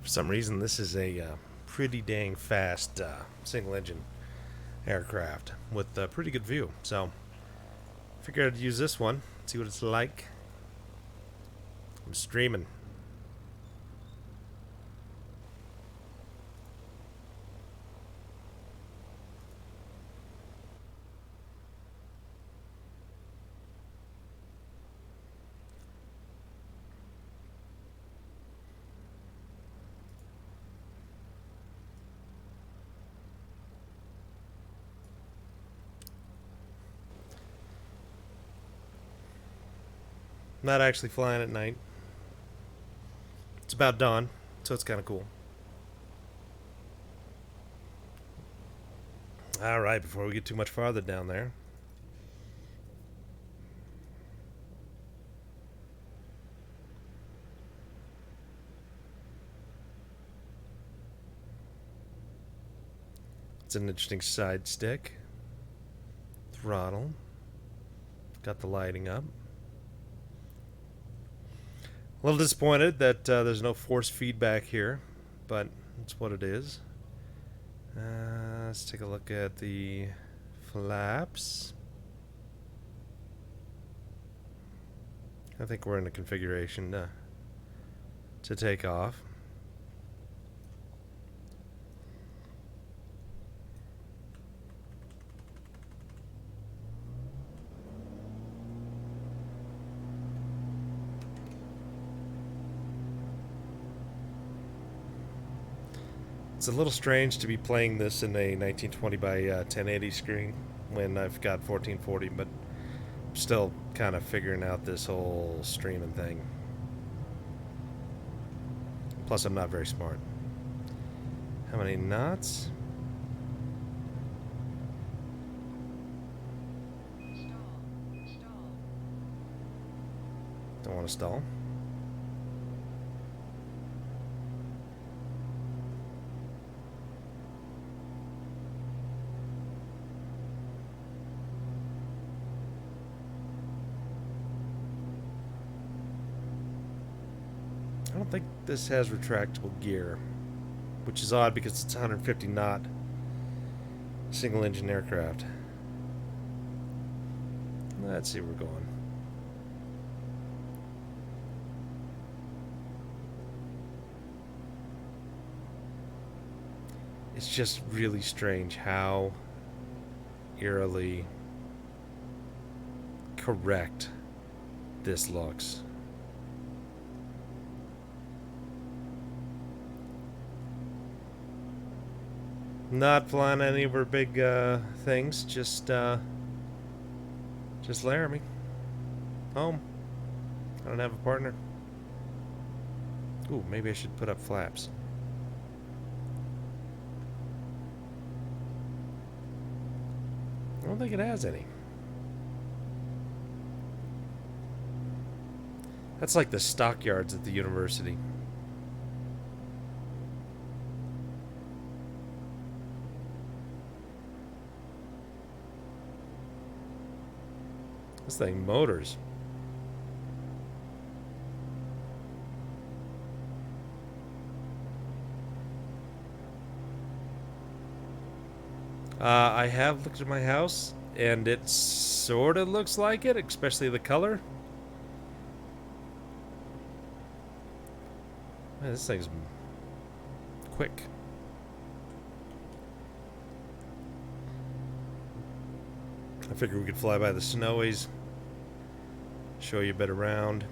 For some reason, this is a pretty dang fast single engine aircraft with a pretty good view. So, figured I'd use this one, see what it's like. I'm streaming. Not actually flying at night. It's about dawn, so it's kind of cool. Alright, before we get too much farther down there. It's an interesting side stick. Throttle. Got the lighting up. A little disappointed that there's no force feedback here, but that's what it is. Let's take a look at the flaps. I think we're in a configuration to take off. It's a little strange to be playing this in a 1920 by 1080 screen when I've got 1440, but I'm still kind of figuring out this whole streaming thing. Plus, I'm not very smart. How many knots? Don't want to stall. I don't think this has retractable gear, which is odd because it's 150 knot single engine aircraft. Let's see where we're going. It's just really strange how eerily correct this looks. Not flying any of our big things, just Laramie. Home. I don't have a partner. Ooh, maybe I should put up flaps. I don't think it has any. That's like the stockyards at the university. This thing motors. I have looked at my house, and it sort of looks like it, especially the color. Man, this thing's quick. I figured we could fly by the snowies, show you a bit around.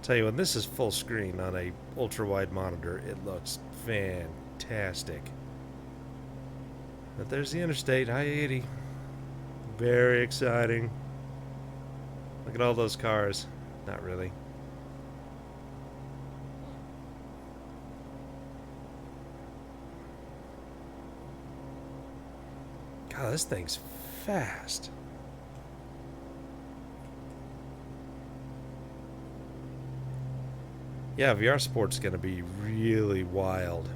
Tell you, when this is full screen on a ultra-wide monitor, it looks fantastic. But there's the interstate, I-80. Very exciting. Look at all those cars. Not really. God, this thing's fast. Yeah, VR Sport's going to be really wild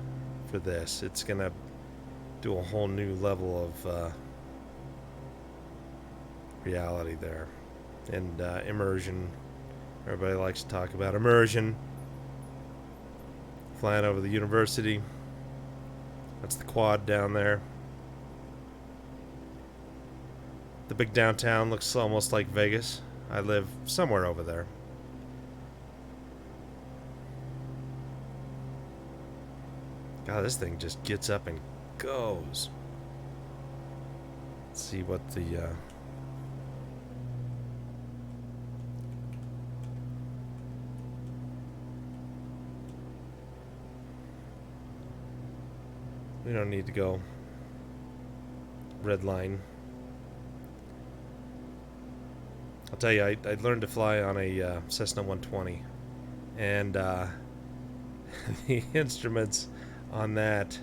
for this. It's going to do a whole new level of reality there. And immersion. Everybody likes to talk about immersion. Flying over the university. That's the quad down there. The big downtown looks almost like Vegas. I live somewhere over there. God, this thing just gets up and goes. Let's see what the we don't need to go red line. I'll tell you, I learned to fly on a Cessna 120, and the instruments on that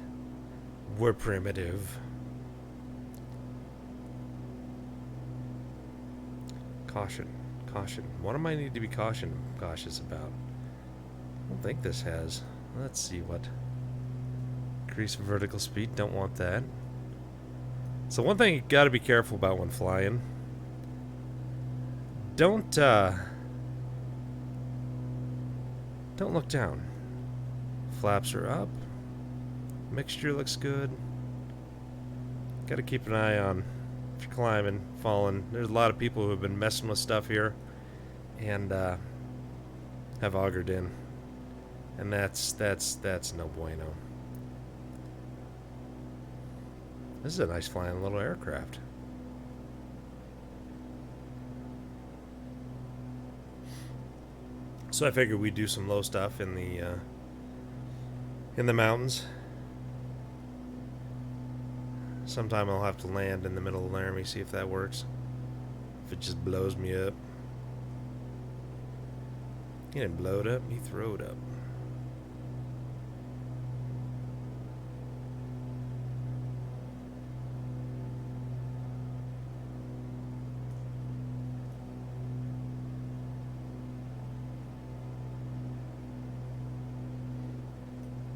were primitive. Caution, caution. What am I need to be cautious about? I don't think this has. Let's see what. Increase vertical speed. Don't want that. So one thing you got to be careful about when flying. Don't look down. Flaps are up. Mixture looks good. Got to keep an eye on if you're climbing, falling. There's a lot of people who have been messing with stuff here and have augured in, and that's no bueno. This is a nice flying little aircraft. So I figured we'd do some low stuff in the mountains. Sometime I'll have to land in the middle of Laramie, see if that works. If it just blows me up. He didn't blow it up, he threw it up.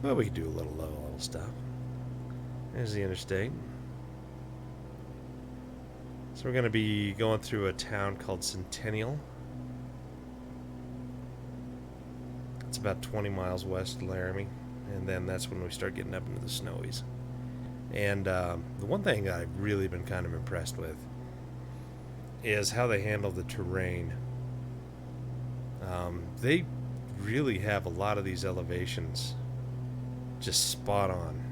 Well, we could do a little low level stuff. There's the interstate. So we're going to be going through a town called Centennial. It's about 20 miles west of Laramie. And then that's when we start getting up into the snowies. And the one thing I've really been kind of impressed with is how they handle the terrain. They really have a lot of these elevations just spot on.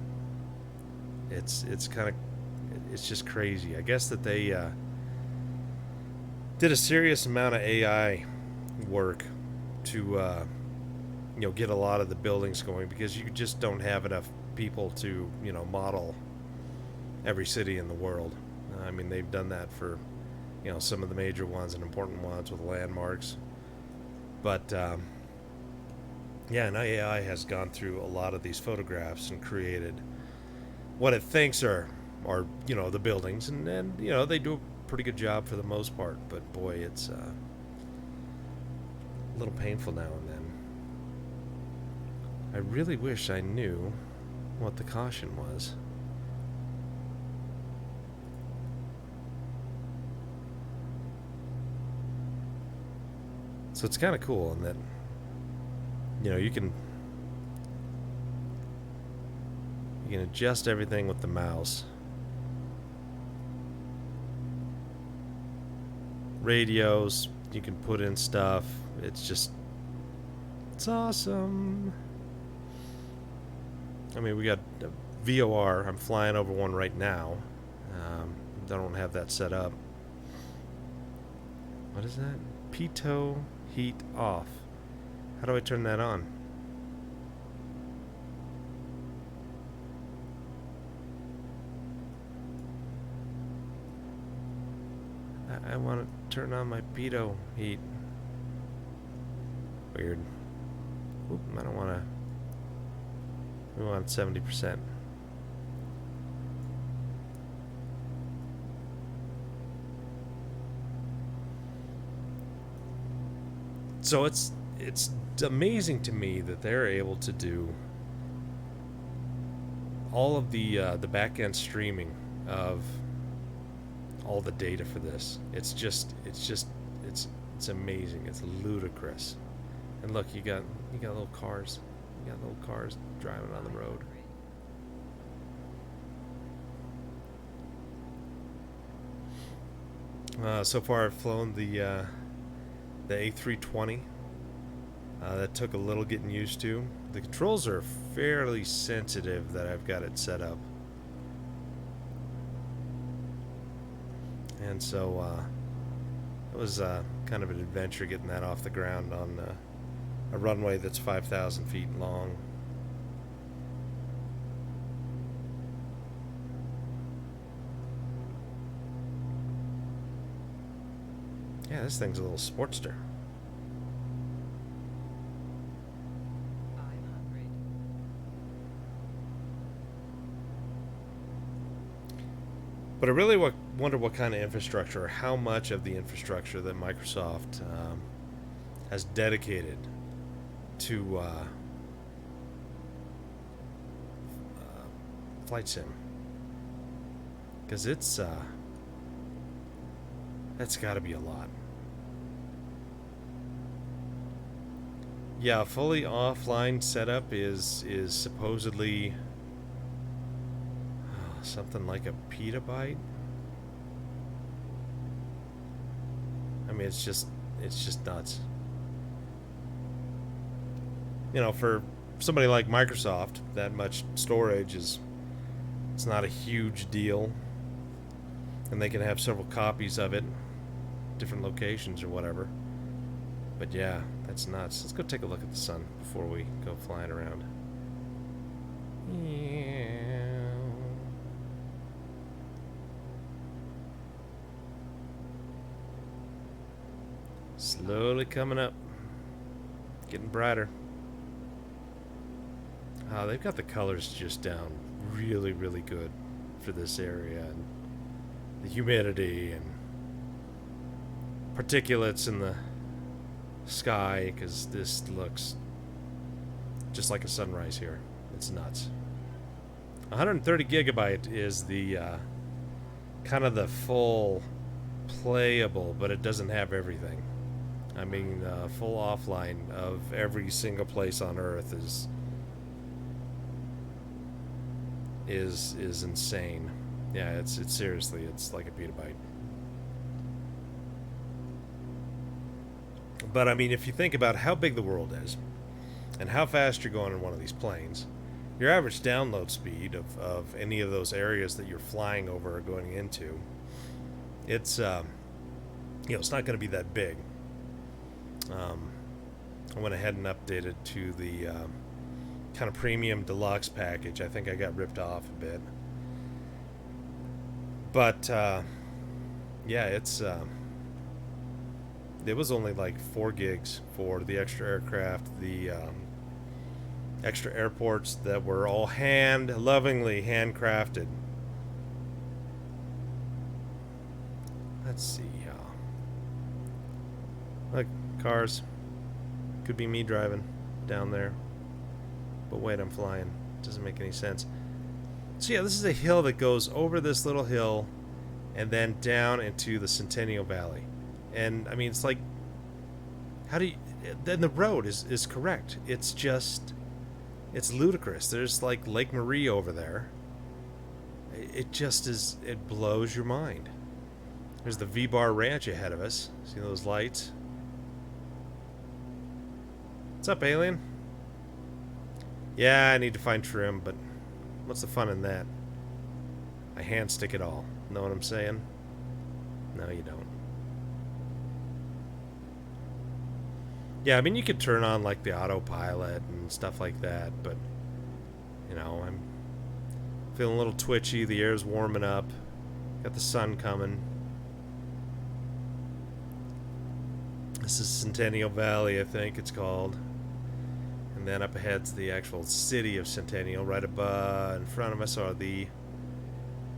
It's kind of, it's just crazy. I guess that they did a serious amount of AI work to get a lot of the buildings going, because you just don't have enough people to model every city in the world. I mean, they've done that for some of the major ones and important ones with landmarks, but yeah, and AI has gone through a lot of these photographs and created what it thinks are the buildings, and they do a pretty good job for the most part, but boy, it's a little painful now and then. I really wish I knew what the caution was. So it's kind of cool in that you can adjust everything with the mouse. Radios, you can put in stuff. It's awesome. I mean, we got VOR. I'm flying over one right now. I don't have that set up. What is that? Pitot heat off. How do I turn that on? I want to turn on my pitot heat. Weird. Oop, I don't want to. We want 70%. So it's amazing to me that they're able to do all of the back-end streaming of all the data for this. It's amazing. It's ludicrous. And look, you got little cars. You got little cars driving on the road. So far, I've flown the A320. That took a little getting used to. The controls are fairly sensitive that I've got it set up. And so it was kind of an adventure getting that off the ground on a runway that's 5,000 feet long. Yeah, this thing's a little sportster. But I really wonder what kind of infrastructure, or how much of the infrastructure that Microsoft has dedicated to flight sim, because it's that's got to be a lot. Yeah, fully offline setup is supposedly something like a petabyte. I mean, it's just nuts. You know, for somebody like Microsoft, that much storage it's not a huge deal, and they can have several copies of it, different locations or whatever. But yeah, that's nuts. Let's go take a look at the sun before we go flying around. Yeah. Slowly coming up, getting brighter. They've got the colors just down really, really good for this area, and the humidity and particulates in the sky, because this looks just like a sunrise here. It's nuts. 130 gigabyte is the kind of the full playable, but it doesn't have everything. I mean, full offline of every single place on Earth is insane. Yeah, it's seriously, it's like a petabyte. But I mean, if you think about how big the world is and how fast you're going in one of these planes, your average download speed of any of those areas that you're flying over or going into, it's it's not going to be that big. I went ahead and updated to the kind of premium deluxe package. I think I got ripped off a bit, but yeah, it was only like 4 gigs for the extra aircraft, the extra airports that were all lovingly handcrafted. Let's see. Look, cars. Could be me driving down there. But wait, I'm flying. Doesn't make any sense. So yeah, this is a hill that goes over this little hill and then down into the Centennial Valley. And I mean, it's like, how do you, then the road is correct. It's just, it's ludicrous. There's like Lake Marie over there. It just is, it blows your mind. There's the V-Bar Ranch ahead of us. See those lights? What's up, alien? Yeah, I need to find trim, but what's the fun in that? I hand stick it all. Know what I'm saying? No, you don't. Yeah, I mean, you could turn on like the autopilot and stuff like that, but you know, I'm feeling a little twitchy. The air's warming up. Got the sun coming. This is Centennial Valley, I think it's called. And then up ahead's the actual city of Centennial. Right above, in front of us are the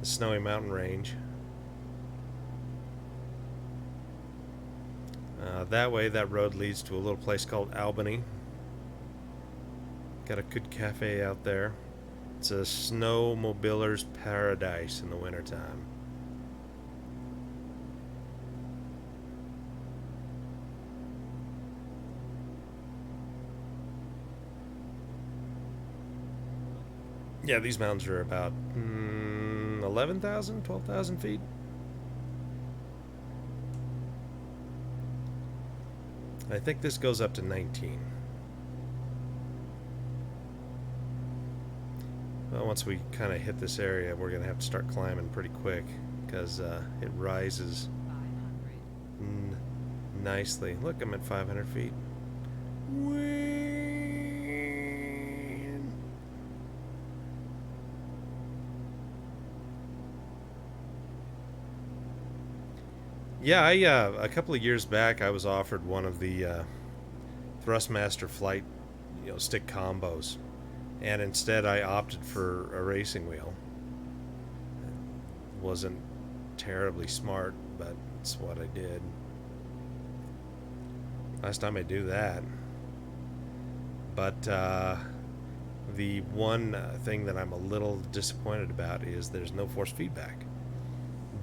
Snowy Mountain Range. That way, that road leads to a little place called Albany. Got a good cafe out there. It's a snowmobiler's paradise in the wintertime. Yeah, these mountains are about 11,000, 12,000 feet. I think this goes up to 19. Well, once we kind of hit this area, we're going to have to start climbing pretty quick because it rises nicely. Look, I'm at 500 feet. Yeah, a couple of years back, I was offered one of the Thrustmaster flight, stick combos, and instead I opted for a racing wheel. It wasn't terribly smart, but it's what I did. Last time I do that. But the one thing that I'm a little disappointed about is there's no force feedback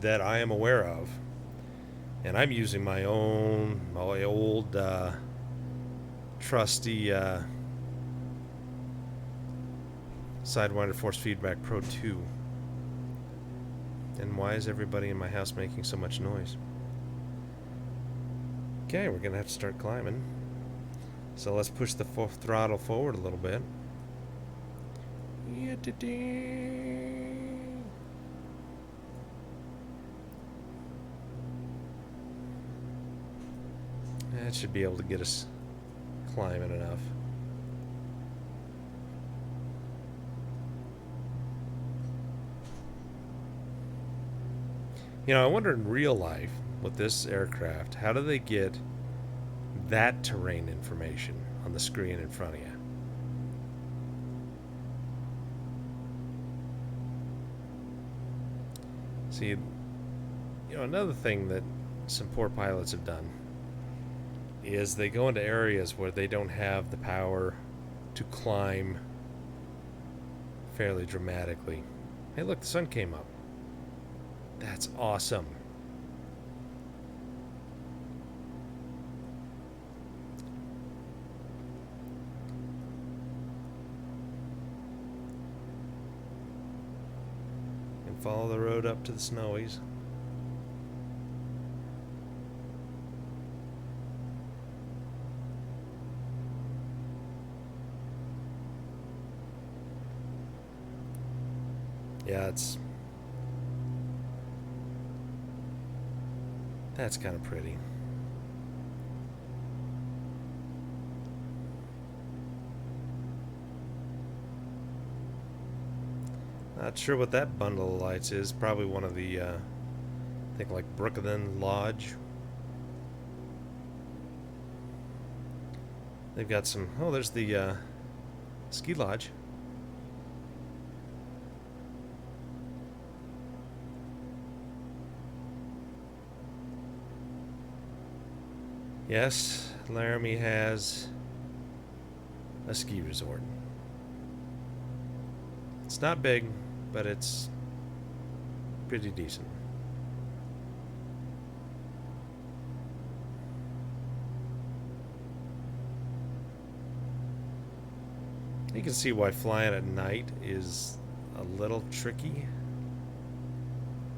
that I am aware of. And I'm using my old trusty Sidewinder Force Feedback Pro 2. And why is everybody in my house making so much noise? Okay, we're gonna have to start climbing. So let's push the throttle forward a little bit. That should be able to get us climbing enough. I wonder in real life with this aircraft, how do they get that terrain information on the screen in front of you? See, another thing that some poor pilots have done is they go into areas where they don't have the power to climb fairly dramatically. Hey, look, the sun came up. That's awesome. And follow the road up to the snowies. Yeah, that's kind of pretty. Not sure what that bundle of lights is. Probably one of the, I think like Brookhaven Lodge. They've got some, oh, there's the ski lodge. Yes, Laramie has a ski resort. It's not big, but it's pretty decent. You can see why flying at night is a little tricky,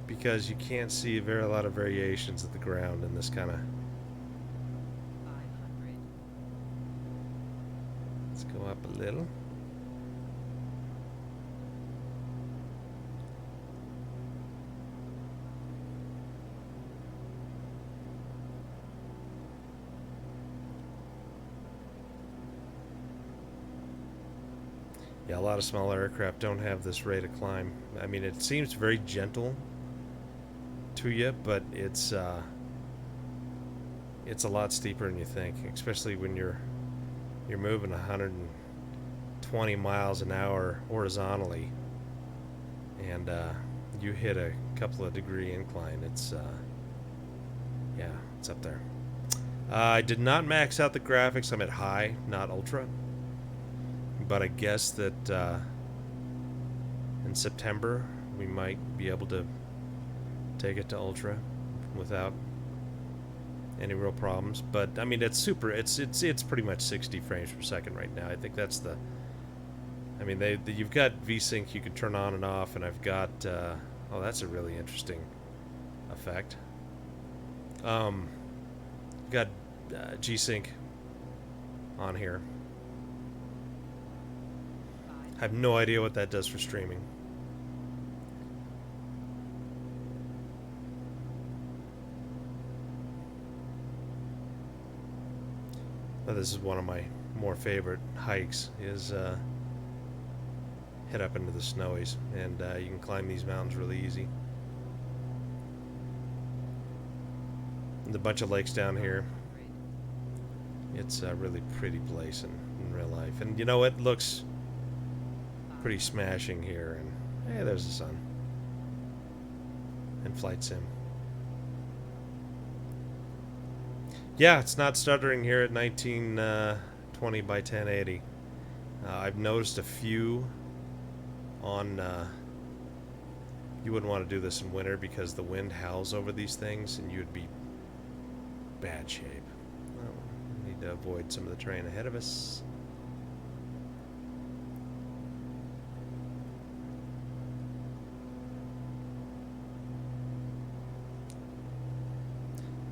because you can't see a lot of variations of the ground in this kind of. Let's go up a little. Yeah, a lot of smaller aircraft don't have this rate of climb. I mean, it seems very gentle to you, but it's a lot steeper than you think, especially when you're moving 120 miles an hour horizontally, and you hit a couple of degree incline. It's yeah, it's up there. I did not max out the graphics. I'm at high, not ultra. But I guess that in September we might be able to take it to ultra without any real problems. But I mean, it's super. It's pretty much 60 frames per second right now. I think that's I mean, you've got VSync you can turn on and off, and I've got oh, that's a really interesting effect. Got G-Sync on here. I have no idea what that does for streaming. But this is one of my more favorite hikes, is head up into the snowies, and you can climb these mountains really easy. And a bunch of lakes down here. It's a really pretty place in real life. And you know, it looks pretty smashing here. And hey, there's the sun. And Flight Sim. Yeah, it's not stuttering here at 1920 by 1080. I've noticed a few on... you wouldn't want to do this in winter because the wind howls over these things and you'd be bad shape. Well, we need to avoid some of the terrain ahead of us.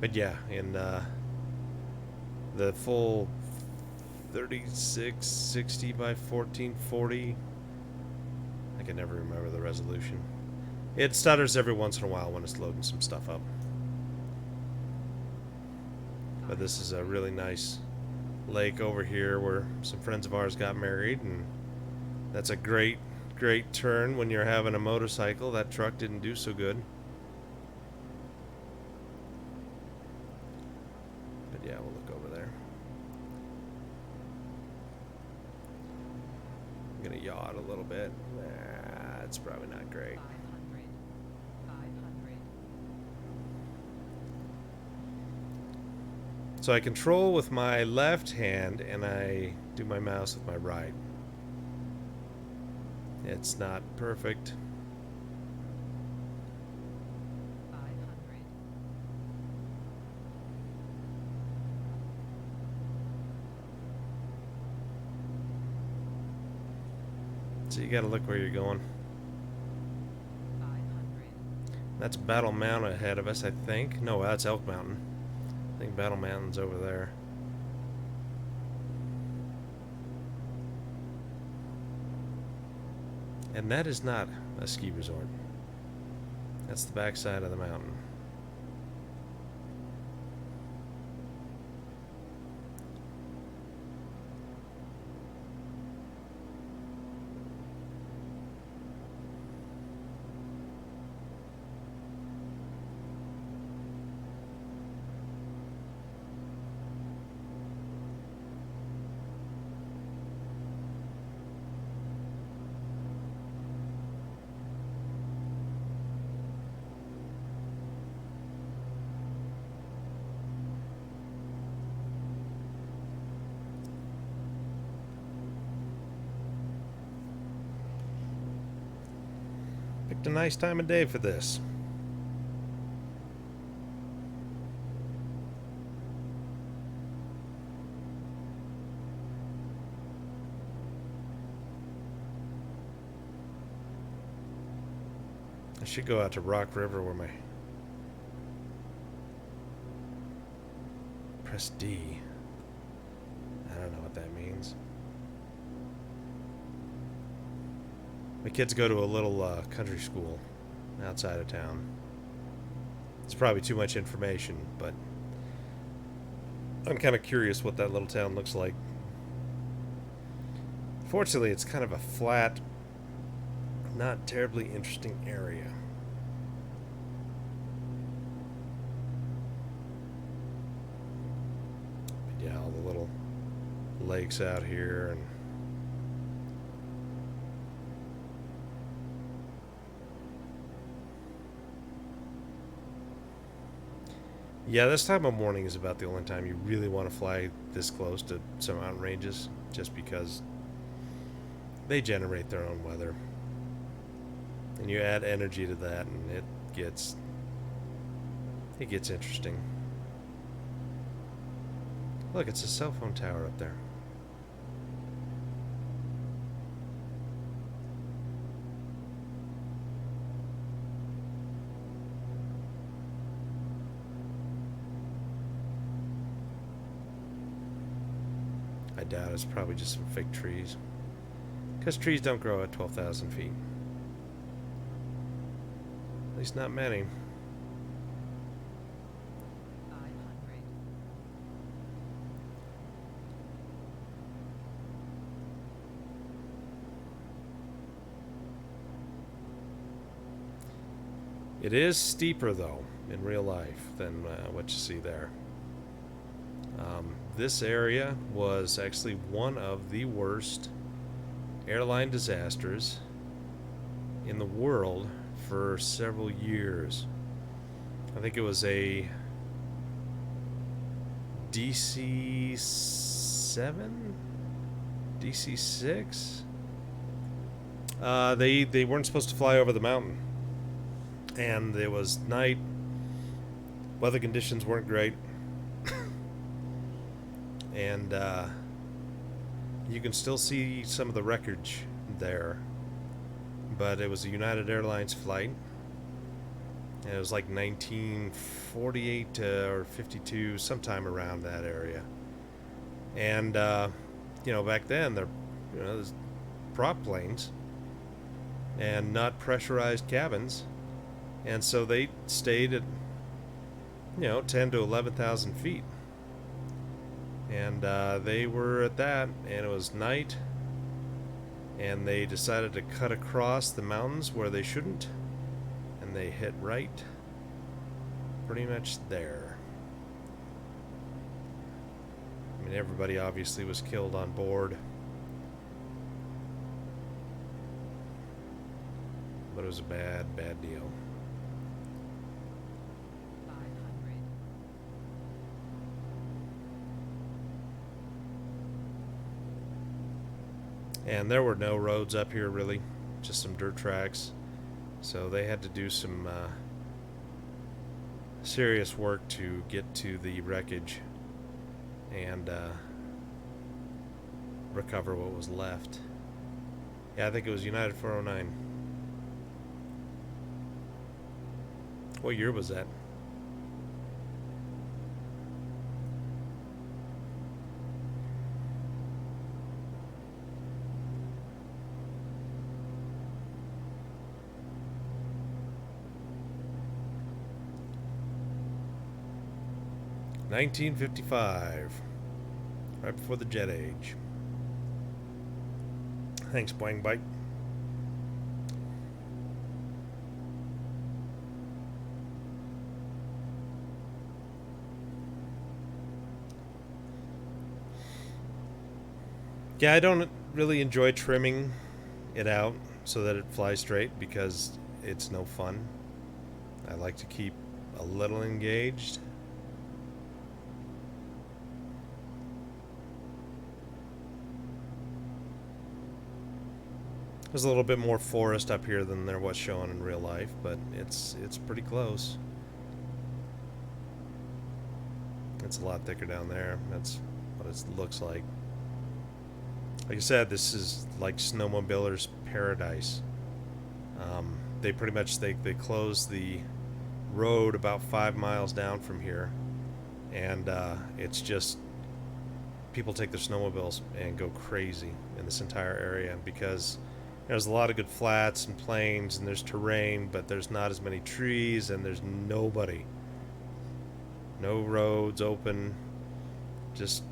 But yeah, in the full 3660 by 1440, I can never remember the resolution. It stutters every once in a while when it's loading some stuff up. But this is a really nice lake over here where some friends of ours got married, and that's a great turn when you're having a motorcycle. That truck didn't do so good. But yeah, we'll look over there. I'm gonna yaw it a little bit. That's probably not great. 500. So I control with my left hand and I do my mouse with my right. It's not perfect. 500. So you gotta look where you're going. 500. That's Battle Mountain ahead of us, I think. No, that's Elk Mountain. I think Battle Mountain's over there. And that is not a ski resort. That's the backside of the mountain. Picked a nice time of day for this. I should go out to Rock River where my... Press D. I don't know what that means. My kids go to a little country school outside of town. It's probably too much information, but I'm kind of curious what that little town looks like. Fortunately, it's kind of a flat, not terribly interesting area. But yeah, all the little lakes out here and yeah, this time of morning is about the only time you really want to fly this close to some mountain ranges, just because they generate their own weather. And you add energy to that and it gets interesting. Look, it's a cell phone tower up there. doubt it's probably just some fake trees. Because trees don't grow at 12,000 feet. At least not many. 500. It is steeper, though, in real life than what you see there. This area was actually one of the worst airline disasters in the world for several years. I think it was a DC-7? DC-6? They weren't supposed to fly over the mountain. And it was night. Weather conditions weren't great. And you can still see some of the wreckage there. But it was a United Airlines flight. And it was like 1948 or 52, sometime around that area. And, back then, they're, there's prop planes and not pressurized cabins. And so they stayed at, 10 to 11,000 feet. And they were at that, and it was night. And they decided to cut across the mountains where they shouldn't. And they hit right pretty much there. I mean, everybody obviously was killed on board. But it was a bad, bad deal. 500. And there were no roads up here, really. Just some dirt tracks. So they had to do some serious work to get to the wreckage and recover what was left. Yeah, I think it was United 409. What year was that? $1955, right before the jet age. Thanks, Boing Bike. Yeah, I don't really enjoy trimming it out so that it flies straight because it's no fun. I like to keep a little engaged. There's a little bit more forest up here than there was shown in real life, but it's pretty close. It's a lot thicker down there. That's what it looks like. Like I said, this is like snowmobilers' paradise. They pretty much they close the road about 5 miles down from here, and it's just people take their snowmobiles and go crazy in this entire area because there's a lot of good flats and plains and there's terrain, but there's not as many trees and there's nobody. No roads open. Just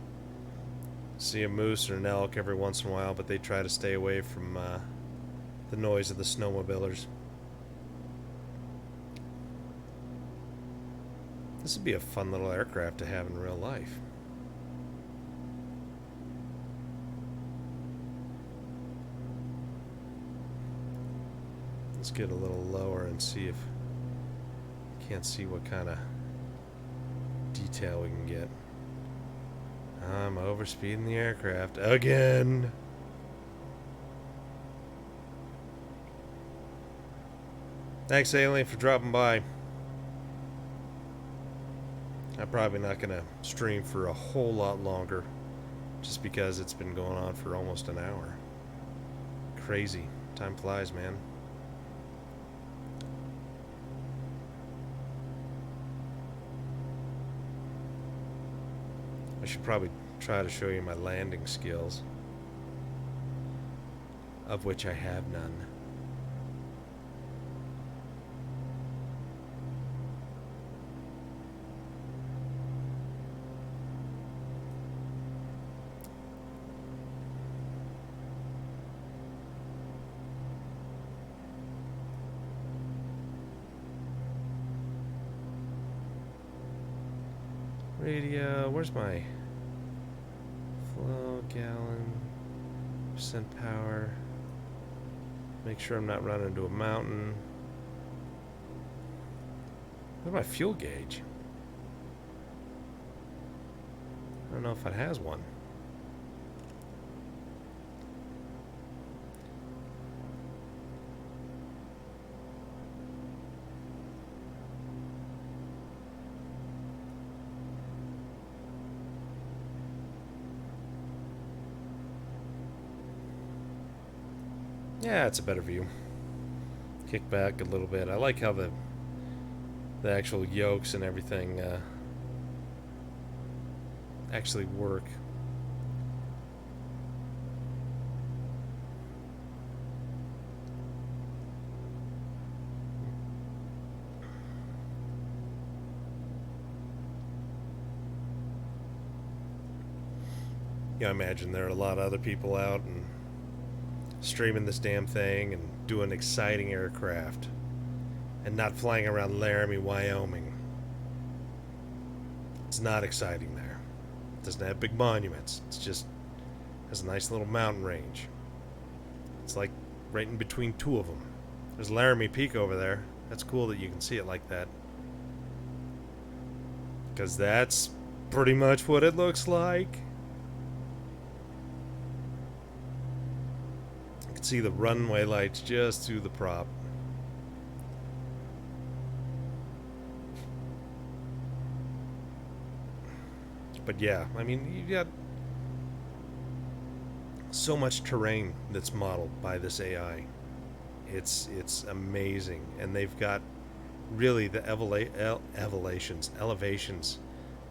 see a moose or an elk every once in a while, but they try to stay away from the noise of the snowmobilers. This would be a fun little aircraft to have in real life. Let's get a little lower and see if can't see what kind of detail we can get. I'm overspeeding the aircraft again. Thanks, Alien, for dropping by. I'm probably not going to stream for a whole lot longer just because it's been going on for almost an hour. Crazy. Time flies, man. I should probably try to show you my landing skills, of which I have none. Radio, where's my flow, gallon, percent power? Make sure I'm not running into a mountain. Where's my fuel gauge? I don't know if it has one. Yeah, it's a better view. Kick back a little bit. I like how the actual yokes and everything actually work. I imagine there are a lot of other people out and streaming this damn thing and doing exciting aircraft and not flying around Laramie, Wyoming. It's not exciting there. It doesn't have big monuments. It's just has a nice little mountain range. It's like right in between two of them. There's Laramie Peak over there. That's cool that you can see it like that, because that's pretty much what it looks like. See the runway lights just through the prop. But yeah, I mean, you got so much terrain that's modeled by this AI. It's amazing, and they've got really the elevations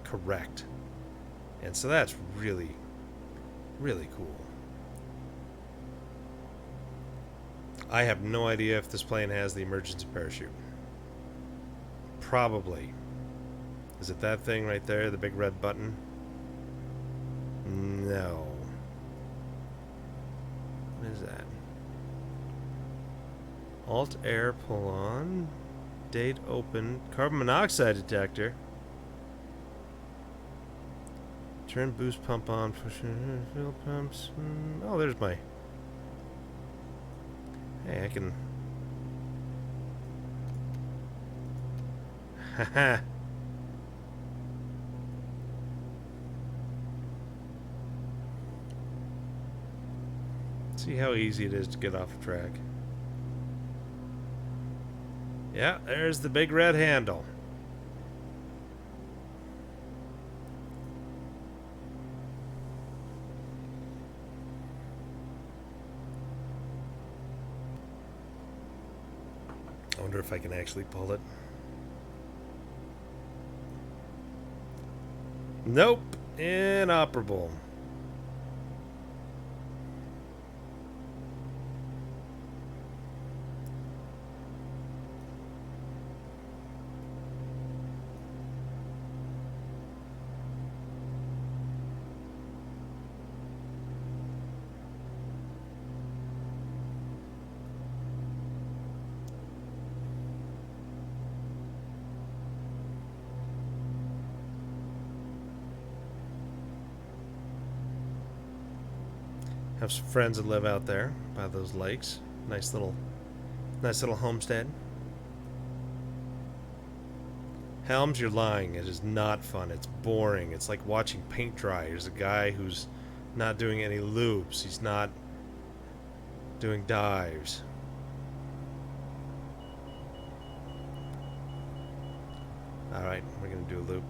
correct, and so that's really, really cool. I have no idea if this plane has the emergency parachute. Probably. Is it that thing right there, the big red button? No. What is that? Alt air pull on. Date open. Carbon monoxide detector. Turn boost pump on. Push fuel pumps. Oh, there's my... Hey, I can... Haha. See how easy it is to get off the track. Yeah, there's the big red handle. I wonder if I can actually pull it. Nope. Inoperable. Have some friends that live out there by those lakes. Nice little homestead. Helms, you're lying. It is not fun. It's boring. It's like watching paint dry. There's a guy who's not doing any loops. He's not doing dives. Alright, we're gonna do a loop.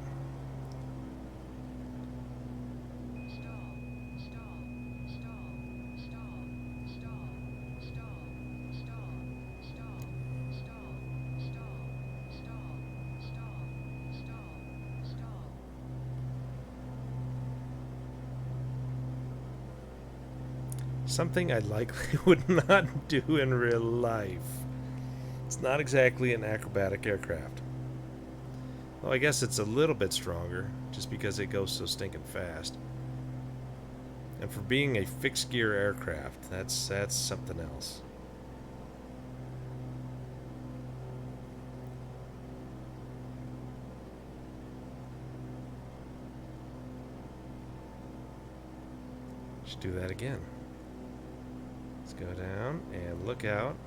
Something I likely would not do in real life. It's not exactly an acrobatic aircraft. Well, I guess it's a little bit stronger, just because it goes so stinking fast. And for being a fixed gear aircraft, that's something else. Should do that again. Let's go down and look out.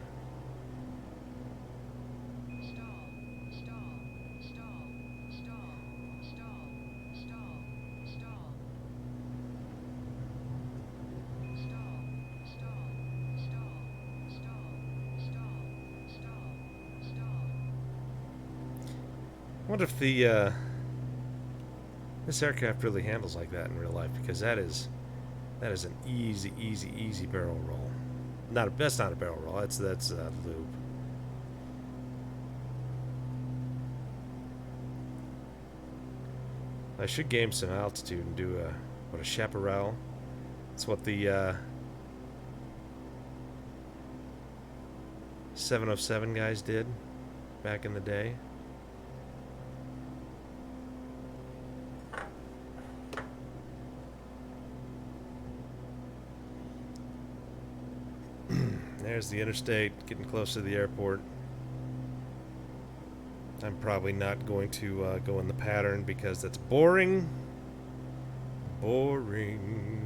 I wonder if the this aircraft really handles like that in real life, because that is an easy barrel roll. That's not a barrel roll. That's loop. I should gain some altitude and do a chaparral. That's what the 707 guys did back in the day. There's the interstate, getting close to the airport. I'm probably not going to go in the pattern because that's boring. Boring.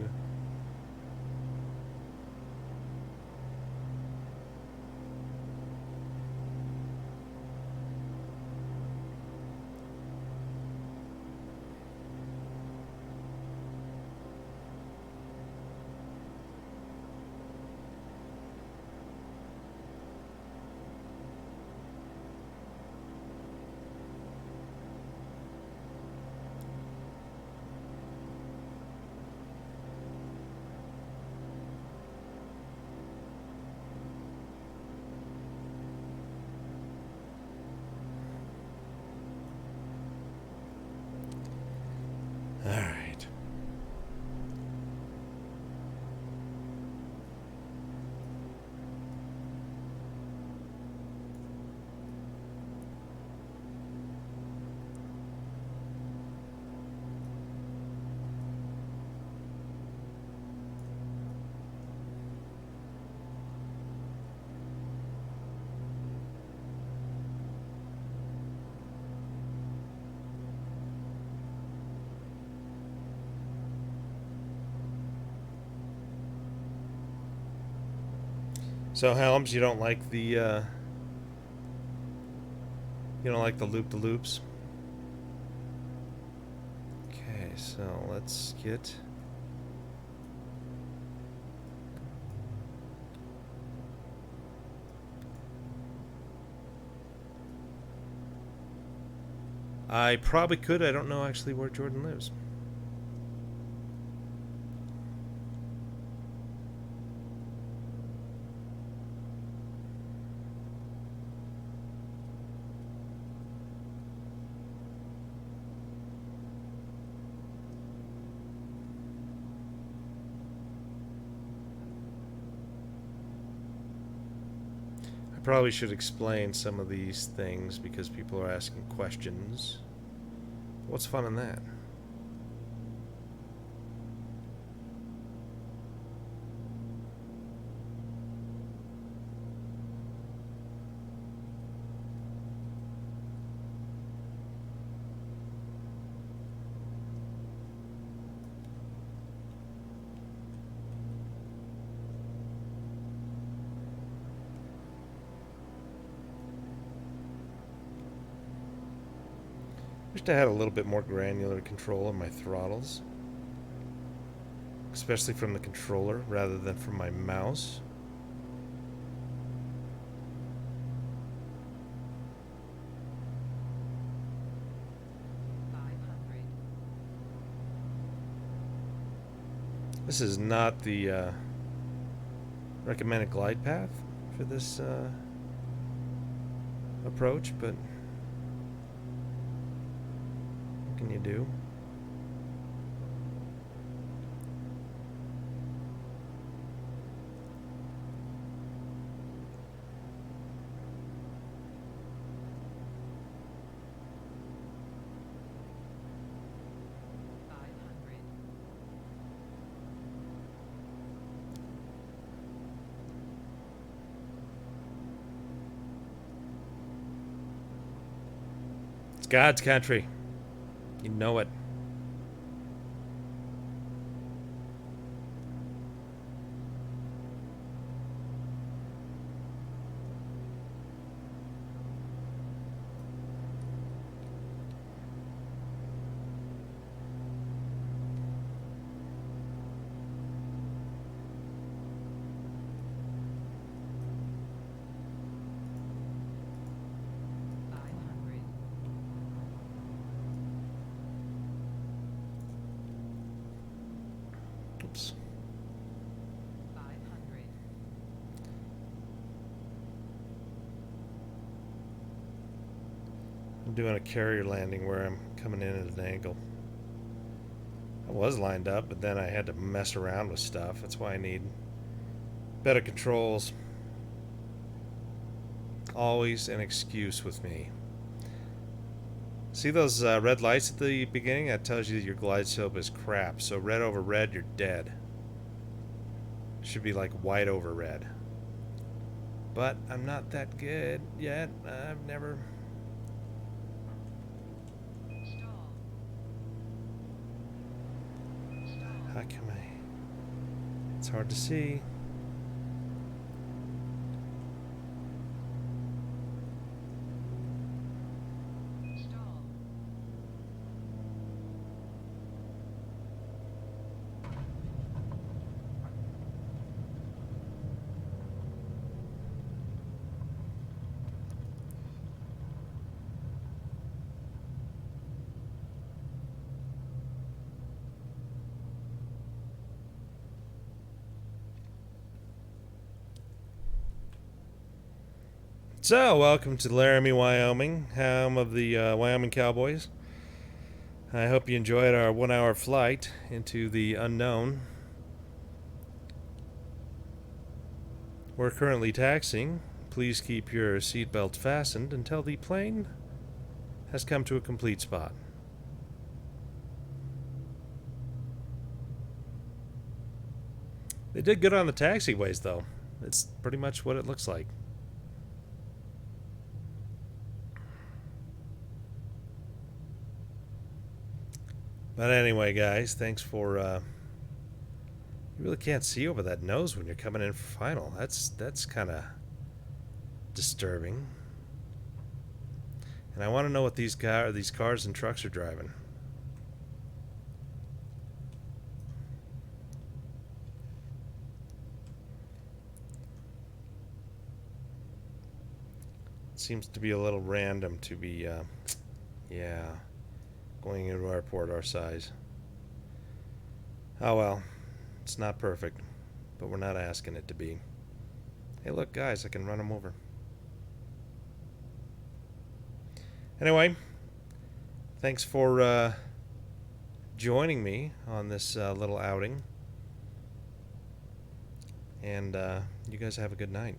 All right. So Helms, you don't like the loop-the-loops? Okay, so let's get I probably could. I don't know actually where Jordan lives. I probably should explain some of these things because people are asking questions. What's fun in that? Wish I had a little bit more granular control on my throttles, especially from the controller rather than from my mouse. This is not the recommended glide path for this approach, but what can you do? God's country. You know it. Oops. 500. I'm doing a carrier landing where I'm coming in at an angle. I was lined up, but then I had to mess around with stuff. That's why I need better controls. Always an excuse with me. See those red lights at the beginning? That tells you that your glide slope is crap. So red over red, you're dead. Should be like white over red. But I'm not that good yet. I've never... Stall. How can I... It's hard to see. Stall. So, welcome to Laramie, Wyoming, home of the Wyoming Cowboys. I hope you enjoyed our 1-hour flight into the unknown. We're currently taxiing. Please keep your seatbelt fastened until the plane has come to a complete spot. They did good on the taxiways, though. It's pretty much what it looks like. But anyway, guys, thanks for... you really can't see over that nose when you're coming in for final. That's kind of disturbing. And I want to know what these cars and trucks are driving. Seems to be a little random to be, yeah, going into an airport our size. Oh well, it's not perfect, but we're not asking it to be. Hey, look, guys, I can run them over. Anyway, thanks for joining me on this little outing. And you guys have a good night.